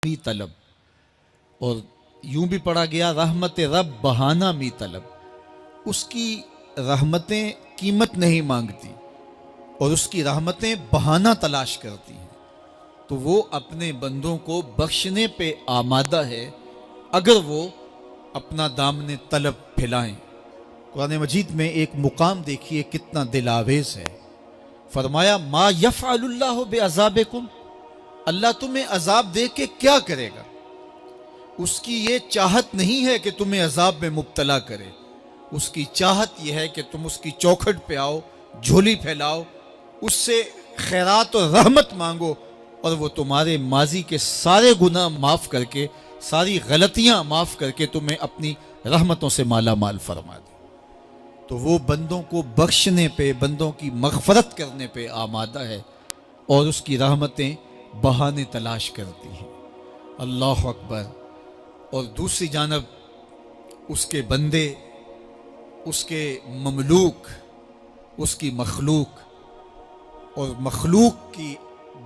می طلب، اور یوں بھی پڑھا گیا رحمت رب بہانہ می طلب، اس کی رحمتیں قیمت نہیں مانگتی اور اس کی رحمتیں بہانہ تلاش کرتی ہیں، تو وہ اپنے بندوں کو بخشنے پہ آمادہ ہے اگر وہ اپنا دامن طلب پھیلائیں۔ قرآن مجید میں ایک مقام دیکھیے کتنا دل آویز ہے، فرمایا ما یفعل اللہ بعذابکم، اللہ تمہیں عذاب دے کے کیا کرے گا؟ اس کی یہ چاہت نہیں ہے کہ تمہیں عذاب میں مبتلا کرے، اس کی چاہت یہ ہے کہ تم اس کی چوکھٹ پہ آؤ، جھولی پھیلاؤ، اس سے خیرات اور رحمت مانگو، اور وہ تمہارے ماضی کے سارے گناہ معاف کر کے، ساری غلطیاں معاف کر کے تمہیں اپنی رحمتوں سے مالا مال فرما دے۔ تو وہ بندوں کو بخشنے پہ، بندوں کی مغفرت کرنے پہ آمادہ ہے اور اس کی رحمتیں بہانے تلاش کرتی ہیں۔ اللہ اکبر۔ اور دوسری جانب اس کے بندے، اس کے مملوک، اس کی مخلوق، اور مخلوق کی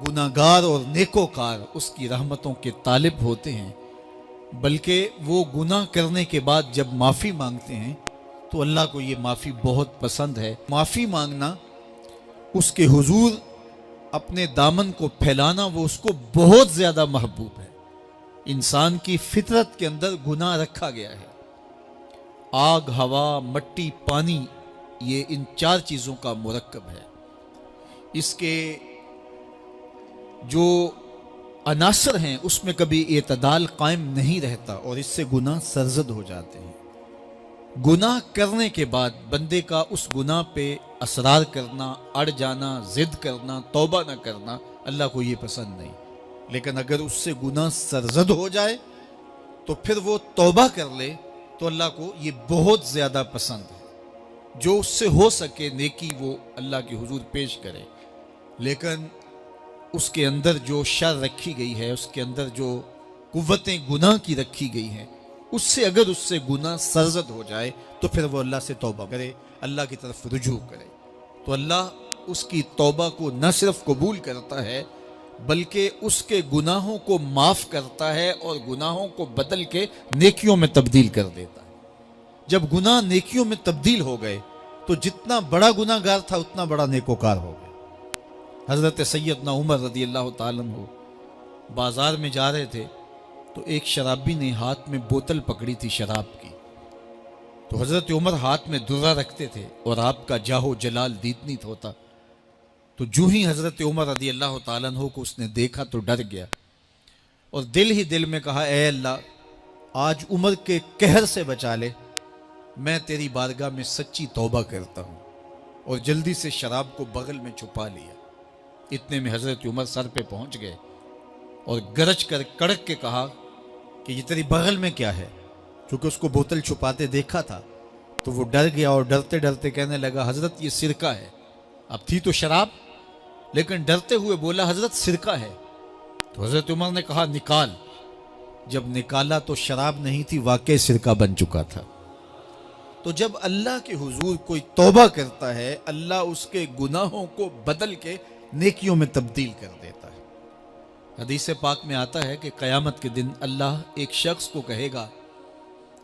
گناہگار اور نیکوکار اس کی رحمتوں کے طالب ہوتے ہیں، بلکہ وہ گناہ کرنے کے بعد جب معافی مانگتے ہیں تو اللہ کو یہ معافی بہت پسند ہے۔ معافی مانگنا، اس کے حضور اپنے دامن کو پھیلانا، وہ اس کو بہت زیادہ محبوب ہے۔ انسان کی فطرت کے اندر گناہ رکھا گیا ہے۔ آگ، ہوا، مٹی، پانی، یہ ان چار چیزوں کا مرکب ہے۔ اس کے جو عناصر ہیں اس میں کبھی اعتدال قائم نہیں رہتا اور اس سے گناہ سرزد ہو جاتے ہیں۔ گناہ کرنے کے بعد بندے کا اس گناہ پہ اصرار کرنا، اڑ جانا، ضد کرنا، توبہ نہ کرنا، اللہ کو یہ پسند نہیں۔ لیکن اگر اس سے گناہ سرزد ہو جائے تو پھر وہ توبہ کر لے تو اللہ کو یہ بہت زیادہ پسند ہے۔ جو اس سے ہو سکے نیکی وہ اللہ کے حضور پیش کرے، لیکن اس کے اندر جو شر رکھی گئی ہے، اس کے اندر جو قوتیں گناہ کی رکھی گئی ہیں، اس سے اگر اس سے گناہ سرزد ہو جائے تو پھر وہ اللہ سے توبہ کرے، اللہ کی طرف رجوع کرے، تو اللہ اس کی توبہ کو نہ صرف قبول کرتا ہے بلکہ اس کے گناہوں کو معاف کرتا ہے اور گناہوں کو بدل کے نیکیوں میں تبدیل کر دیتا ہے۔ جب گناہ نیکیوں میں تبدیل ہو گئے تو جتنا بڑا گناہ گار تھا اتنا بڑا نیکوکار ہو گیا۔ حضرت سیدنا عمر رضی اللہ تعالیٰ عنہ بازار میں جا رہے تھے تو ایک شرابی نے ہاتھ میں بوتل پکڑی تھی شراب کی، تو حضرت عمر ہاتھ میں درہ رکھتے تھے اور آپ کا جاہ و جلال دیدنیت ہوتا، تو جو ہی حضرت عمر رضی اللہ تعالیٰ عنہ کو اس نے دیکھا تو ڈر گیا اور دل ہی دل میں کہا اے اللہ آج عمر کے قہر سے بچا لے، میں تیری بارگاہ میں سچی توبہ کرتا ہوں، اور جلدی سے شراب کو بغل میں چھپا لیا۔ اتنے میں حضرت عمر سر پہ پہنچ گئے اور گرج کر کڑک کے کہا کہ یہ تیری بغل میں کیا ہے؟ کیونکہ اس کو بوتل چھپاتے دیکھا تھا تو وہ ڈر گیا اور ڈرتے ڈرتے کہنے لگا حضرت یہ سرکہ ہے۔ اب تھی تو شراب، لیکن ڈرتے ہوئے بولا حضرت سرکہ ہے۔ تو حضرت عمر نے کہا نکال۔ جب نکالا تو شراب نہیں تھی، واقعی سرکہ بن چکا تھا۔ تو جب اللہ کے حضور کوئی توبہ کرتا ہے، اللہ اس کے گناہوں کو بدل کے نیکیوں میں تبدیل کر دیتا ہے۔ حدیث پاک میں آتا ہے کہ قیامت کے دن اللہ ایک شخص کو کہے گا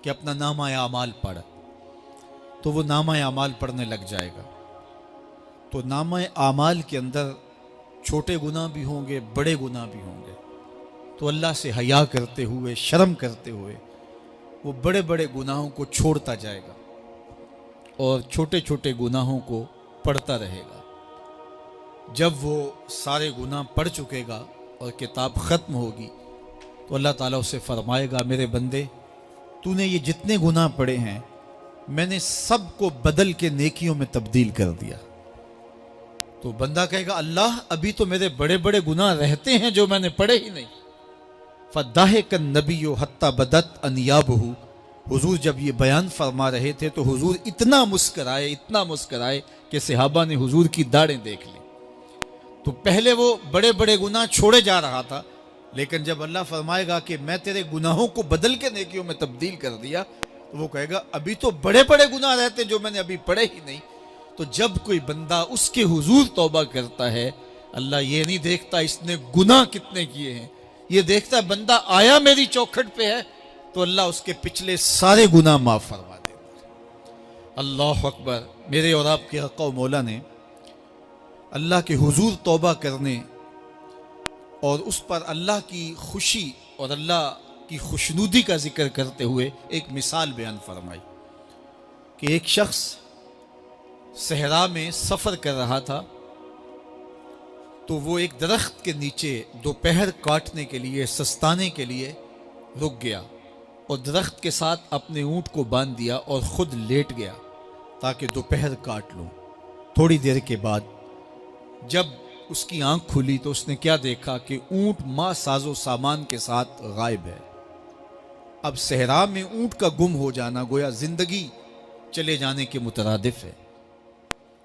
کہ اپنا نامہ اعمال پڑھ، تو وہ نامہ اعمال پڑھنے لگ جائے گا۔ تو نامہ اعمال کے اندر چھوٹے گناہ بھی ہوں گے، بڑے گناہ بھی ہوں گے، تو اللہ سے حیا کرتے ہوئے، شرم کرتے ہوئے وہ بڑے بڑے گناہوں کو چھوڑتا جائے گا اور چھوٹے چھوٹے گناہوں کو پڑھتا رہے گا۔ جب وہ سارے گناہ پڑھ چکے گا اور کتاب ختم ہوگی تو اللہ تعالیٰ اسے فرمائے گا میرے بندے تو نے یہ جتنے گناہ پڑھے ہیں میں نے سب کو بدل کے نیکیوں میں تبدیل کر دیا۔ تو بندہ کہے گا اللہ ابھی تو میرے بڑے بڑے گناہ رہتے ہیں جو میں نے پڑھے ہی نہیں۔ فَضَحِكَ النَّبِيُّ حَتَّى بَدَتْ أَنْيَابُهُ، حضور جب یہ بیان فرما رہے تھے تو حضور اتنا مسکرائے کہ صحابہ نے حضور کی داڑھیں دیکھ لی۔ تو پہلے وہ بڑے بڑے گناہ چھوڑے جا رہا تھا، لیکن جب اللہ فرمائے گا کہ میں تیرے گناہوں کو بدل کے نیکیوں میں تبدیل کر دیا تو وہ کہے گا ابھی تو بڑے بڑے گناہ رہتے جو میں نے ابھی پڑھے ہی نہیں۔ تو جب کوئی بندہ اس کے حضور توبہ کرتا ہے، اللہ یہ نہیں دیکھتا اس نے گناہ کتنے کیے ہیں، یہ دیکھتا ہے بندہ آیا میری چوکھٹ پہ ہے تو اللہ اس کے پچھلے سارے گناہ معاف فرما دے. اللہ اکبر. میرے اور آپ کے آقا و مولا نے اللہ کے حضور توبہ کرنے اور اس پر اللہ کی خوشی اور اللہ کی خوشنودی کا ذکر کرتے ہوئے ایک مثال بیان فرمائی کہ ایک شخص صحرا میں سفر کر رہا تھا تو وہ ایک درخت کے نیچے دوپہر کاٹنے کے لیے سستانے کے لیے رک گیا اور درخت کے ساتھ اپنے اونٹ کو باندھ دیا اور خود لیٹ گیا تاکہ دوپہر کاٹ لوں. تھوڑی دیر کے بعد جب اس کی آنکھ کھلی تو اس نے کیا دیکھا کہ اونٹ ماں ساز و سامان کے ساتھ غائب ہے. اب صحرا میں اونٹ کا گم ہو جانا گویا زندگی چلے جانے کے مترادف ہے.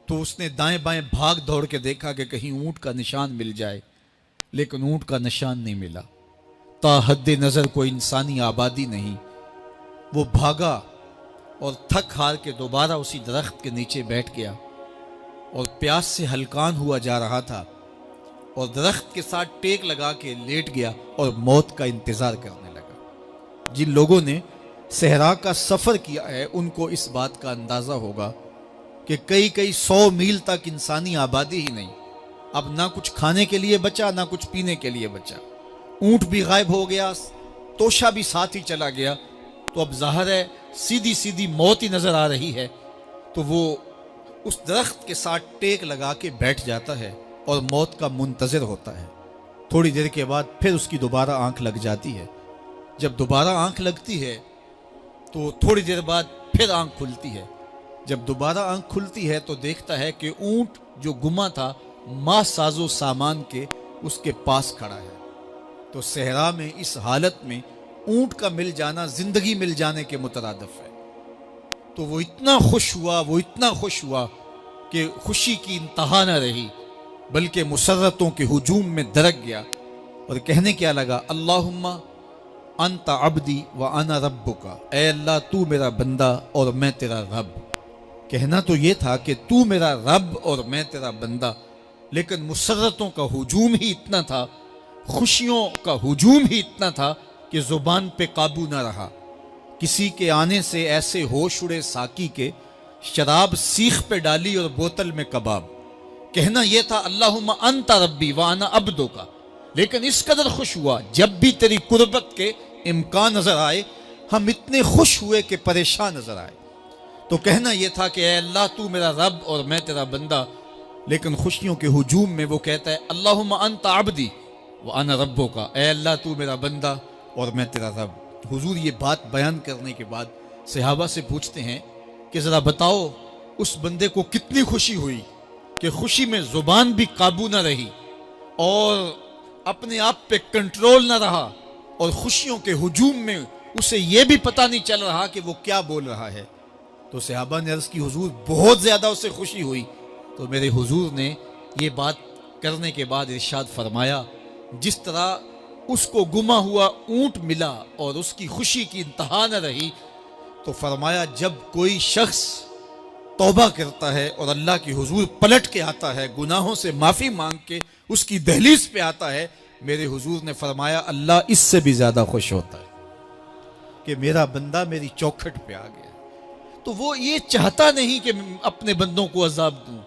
تو اس نے دائیں بائیں بھاگ دوڑ کے دیکھا کہ کہیں اونٹ کا نشان مل جائے، لیکن اونٹ کا نشان نہیں ملا. تا حد نظر کوئی انسانی آبادی نہیں. وہ بھاگا اور تھک ہار کے دوبارہ اسی درخت کے نیچے بیٹھ گیا اور پیاس سے ہلکان ہوا جا رہا تھا اور درخت کے ساتھ ٹیک لگا کے لیٹ گیا اور موت کا انتظار کرنے لگا. جن لوگوں نے صحرا کا سفر کیا ہے ان کو اس بات کا اندازہ ہوگا کہ کئی 100 میل تک انسانی آبادی ہی نہیں. اب نہ کچھ کھانے کے لیے بچا نہ کچھ پینے کے لیے بچا. اونٹ بھی غائب ہو گیا، توشا بھی ساتھ ہی چلا گیا. تو اب ظاہر ہے سیدھی موت ہی نظر آ رہی ہے. تو وہ اس درخت کے ساتھ ٹیک لگا کے بیٹھ جاتا ہے اور موت کا منتظر ہوتا ہے. تھوڑی دیر کے بعد پھر اس کی دوبارہ آنکھ لگ جاتی ہے. جب دوبارہ آنکھ لگتی ہے تو تھوڑی دیر بعد پھر آنکھ کھلتی ہے. جب دوبارہ آنکھ کھلتی ہے تو دیکھتا ہے کہ اونٹ جو گما تھا ماں ساز و سامان کے اس کے پاس کھڑا ہے. تو صحرا میں اس حالت میں اونٹ کا مل جانا زندگی مل جانے کے مترادف ہے. تو وہ اتنا خوش ہوا کہ خوشی کی انتہا نہ رہی، بلکہ مسرتوں کے ہجوم میں درک گیا اور کہنے کیا لگا، اللہم انت عبدی و انا ربک. اے اللہ تو میرا بندہ اور میں تیرا رب. کہنا تو یہ تھا کہ تو میرا رب اور میں تیرا بندہ، لیکن مسرتوں کا ہجوم ہی اتنا تھا، خوشیوں کا ہجوم ہی اتنا تھا کہ زبان پہ قابو نہ رہا. کسی کے آنے سے ایسے ہوش اڑے ساقی کے، شراب سیخ پہ ڈالی اور بوتل میں کباب. کہنا یہ تھا اللہم انت ربی وانا عبدک، لیکن اس قدر خوش ہوا جب بھی تیری قربت کے امکان نظر آئے ہم اتنے خوش ہوئے کہ پریشان نظر آئے. تو کہنا یہ تھا کہ اے اللہ تو میرا رب اور میں تیرا بندہ، لیکن خوشیوں کے ہجوم میں وہ کہتا ہے اللہم انت عبدی وانا ربک. اے اللہ تو میرا بندہ اور میں تیرا رب. حضور یہ بات بیان کرنے کے بعد صحابہ سے پوچھتے ہیں کہ ذرا بتاؤ اس بندے کو کتنی خوشی ہوئی کہ خوشی میں زبان بھی قابو نہ رہی اور اپنے آپ پہ کنٹرول نہ رہا، اور خوشیوں کے ہجوم میں اسے یہ بھی پتہ نہیں چل رہا کہ وہ کیا بول رہا ہے. تو صحابہ نے عرض کی حضور بہت زیادہ اسے خوشی ہوئی. تو میرے حضور نے یہ بات کرنے کے بعد ارشاد فرمایا، جس طرح اس کو گما ہوا اونٹ ملا اور اس کی خوشی کی انتہا نہ رہی، تو فرمایا جب کوئی شخص توبہ کرتا ہے اور اللہ کی حضور پلٹ کے آتا ہے، گناہوں سے معافی مانگ کے اس کی دہلیز پہ آتا ہے، میرے حضور نے فرمایا اللہ اس سے بھی زیادہ خوش ہوتا ہے کہ میرا بندہ میری چوکھٹ پہ آ گیا. تو وہ یہ چاہتا نہیں کہ اپنے بندوں کو عذاب دوں،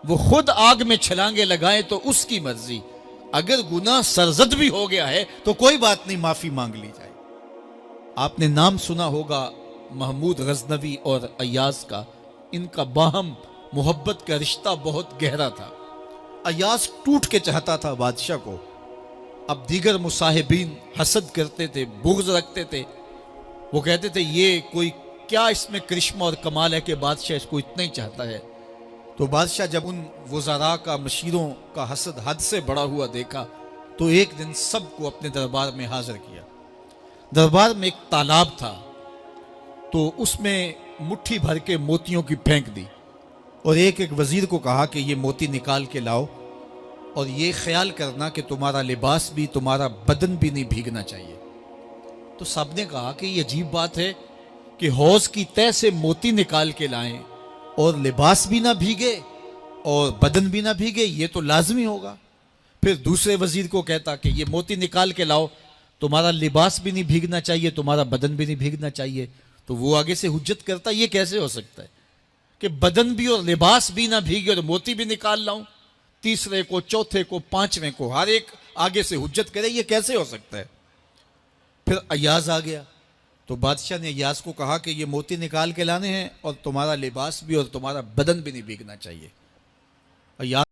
وہ خود آگ میں چھلانگے لگائے تو اس کی مرضی. اگر گناہ سرزد بھی ہو گیا ہے تو کوئی بات نہیں، معافی مانگ لی جائے. آپ نے نام سنا ہوگا محمود غزنوی اور ایاز کا. ان کا باہم محبت کا رشتہ بہت گہرا تھا. ایاز ٹوٹ کے چاہتا تھا بادشاہ کو. اب دیگر مصاحبین حسد کرتے تھے، بغض رکھتے تھے. وہ کہتے تھے یہ کوئی کیا اس میں کرشمہ اور کمال ہے کہ بادشاہ اس کو اتنا ہی چاہتا ہے. تو بادشاہ جب ان وزراء کا مشیروں کا حسد حد سے بڑا ہوا دیکھا تو ایک دن سب کو اپنے دربار میں حاضر کیا. دربار میں ایک تالاب تھا تو اس میں مٹھی بھر کے موتیوں کی پھینک دی اور ایک وزیر کو کہا کہ یہ موتی نکال کے لاؤ اور یہ خیال کرنا کہ تمہارا لباس بھی تمہارا بدن بھی نہیں بھیگنا چاہیے. تو سب نے کہا کہ یہ عجیب بات ہے کہ حوض کی تہ سے موتی نکال کے لائیں اور لباس بھی نہ بھیگے اور بدن بھی نہ بھیگے، یہ تو لازمی ہوگا. پھر دوسرے وزیر کو کہتا کہ یہ موتی نکال کے لاؤ تمہارا لباس بھی نہیں بھیگنا چاہیے، تمہارا بدن بھی نہیں بھیگنا چاہیے۔ تو وہ آگے سے حجت کرتا یہ کیسے ہو سکتا ہے کہ بدن بھی اور لباس بھی نہ بھیگے اور موتی بھی نکال لاؤں؟ تیسرے کو، چوتھے کو، پانچویں کو، ہر ایک آگے سے حجت کرے، یہ کیسے ہو سکتا ہے؟ پھر ایاز آ گیا تو بادشاہ نے ایاز کو کہا کہ یہ موتی نکال کے لانے ہیں اور تمہارا لباس بھی اور تمہارا بدن بھی نہیں بھیگنا چاہیے۔ ایاز